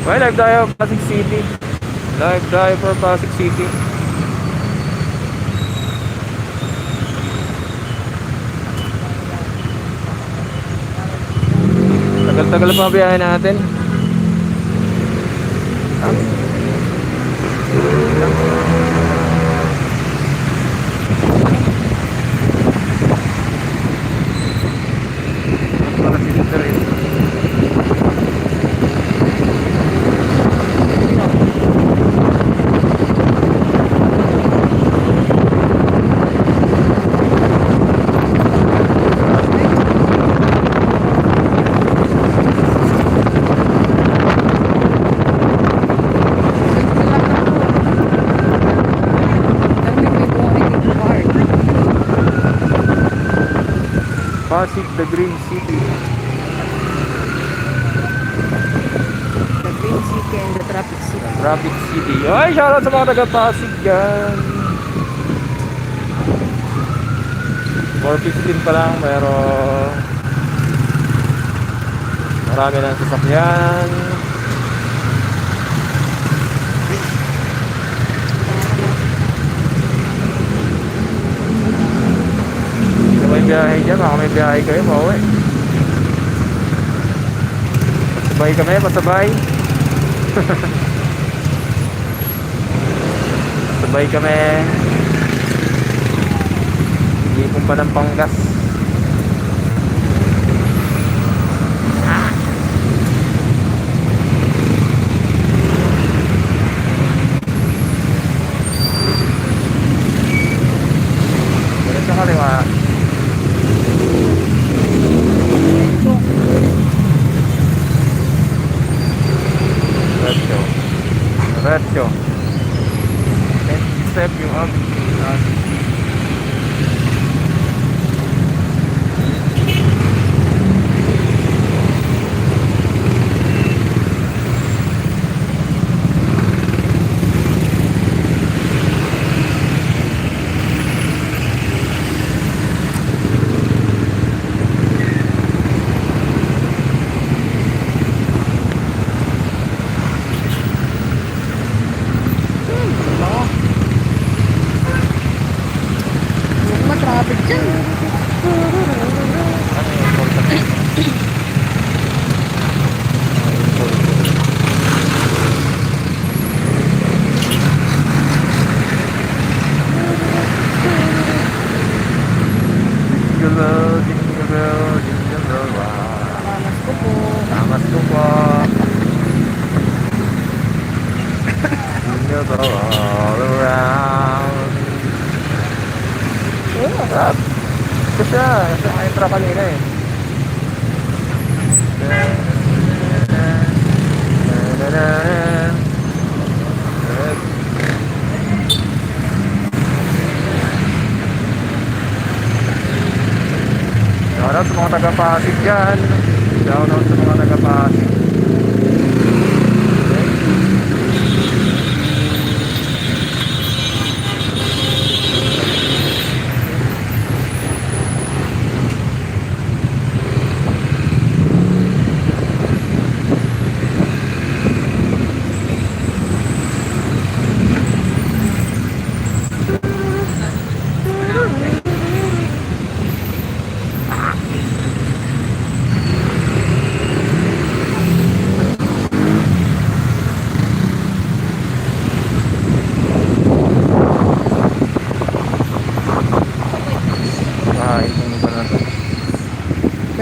Well, live tayo, Pasig City. Live tayo for Pasig City. Tagal-tagal pa ang biyahe natin. Para si Teresa. Pasig, the Green City. The Green City and the Traffic City. Traffic City. Ay, shoutout sa mga taga Pasig dyan. 4:15 pa lang, pero marami ng sasakyan. May biyahe dyan, baka may biyahe kayo, pauwi. Pasabay kami, pasabay. Pasabay kami. Hindi kong pa ng Panggas. Ganun sa kaliwa. Retso. Next step yung up. Traffic dyan. Jingle bell, wow. Tamas ko po. Tamas ko po. Jingle bell all around. Sarap. Ito siya. Ito ang intro kanina eh. Shoutout sa mga taga-Pasig dyan. Shoutout sa mga taga-Pasig.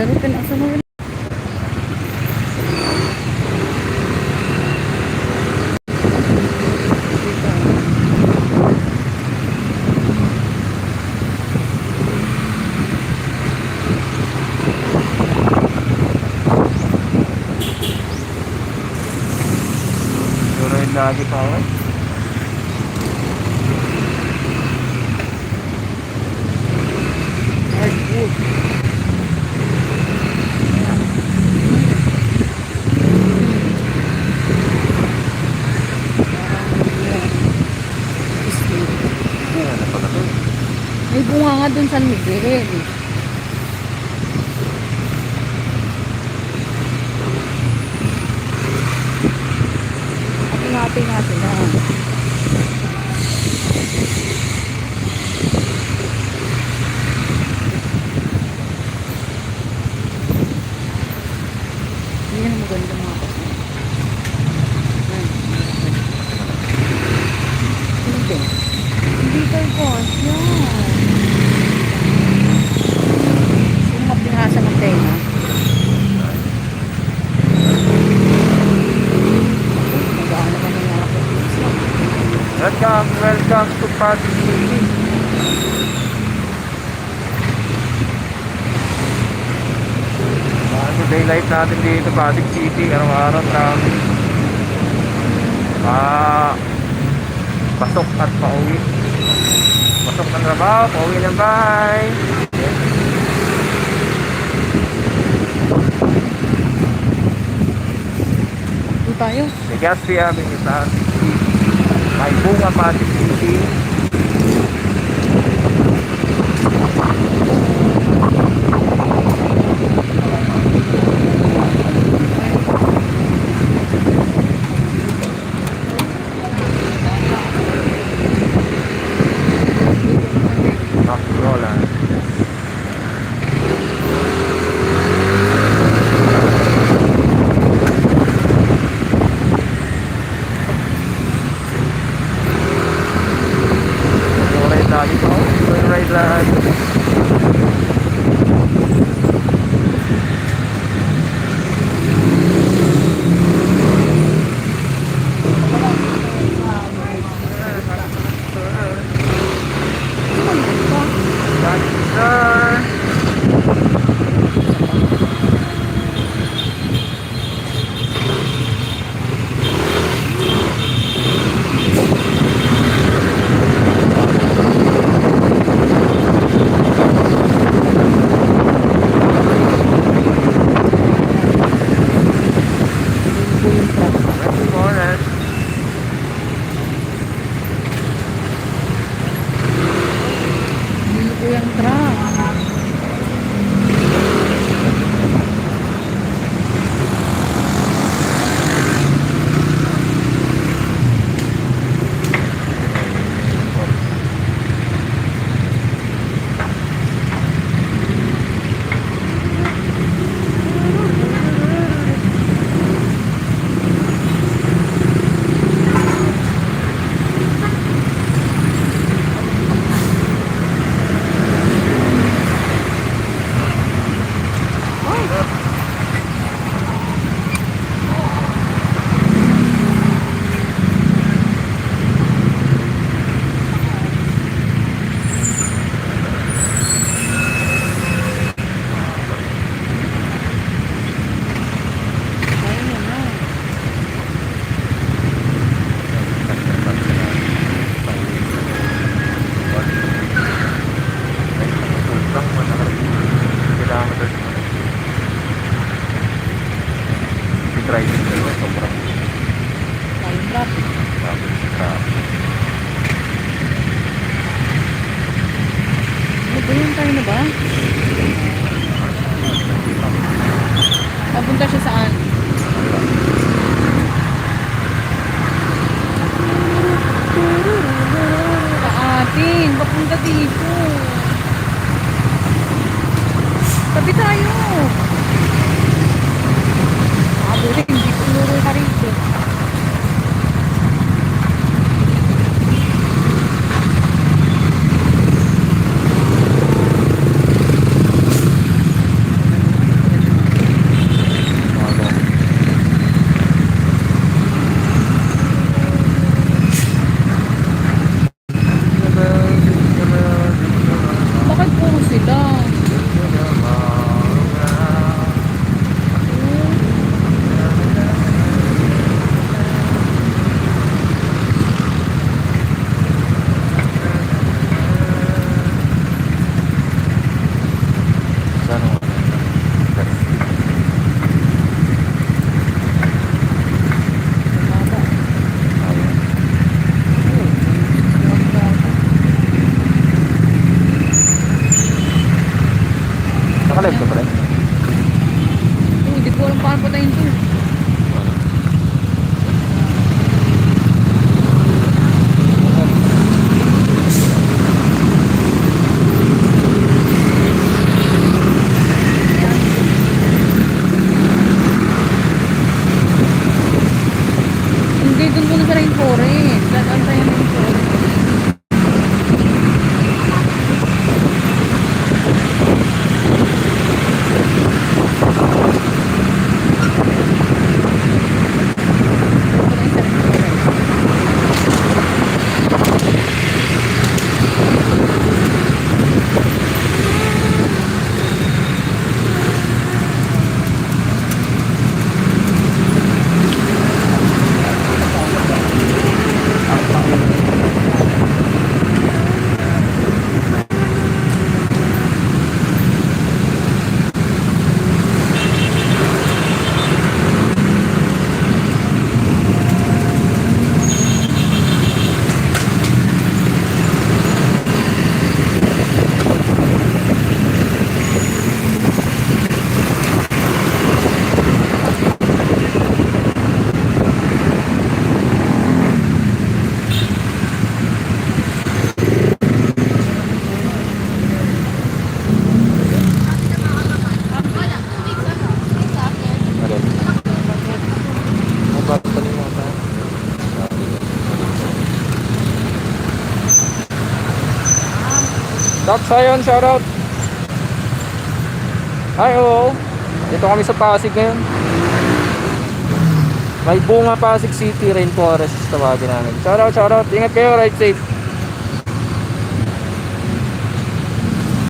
Pero pinasa mo yun. Siguro yung lagi pa ako. May bunga nga dun San Miguel. maganda mga kasi. Ay, hindi. Hindi tayo boss. Yan. Yung mapinasa ng tenga. Mag-aano naman yung mga kapatid. Welcome to Pasig City. Sa daylight natin dito, Pasig City, araw-araw traffic. Pasok at pauwi. Pasok ng trabaho, pauwi ng bahay. Doon tayo. Legazpi Avenue, Pasig City. May bunga Pasig City. Roland. Ride lagi po. Ride lagi. Hindi ko yung truck. Driving ko sobrang Traffic. traffic. Nagulong tayo na ba? Papunta siya saan? Sa atin. Papunta dito. Tabi tayo. Buti hindi ko tinuro ka rito. Bakit puro sila? Nakalive ka pala? Hindi ko alam paano patayin to. Doc Sion, shoutout. Ay, oo. Dito kami sa Pasig ngayon. May bunga Pasig City Rainforest tawagin namin. Shoutout, shoutout. Ingat kayo, ride safe.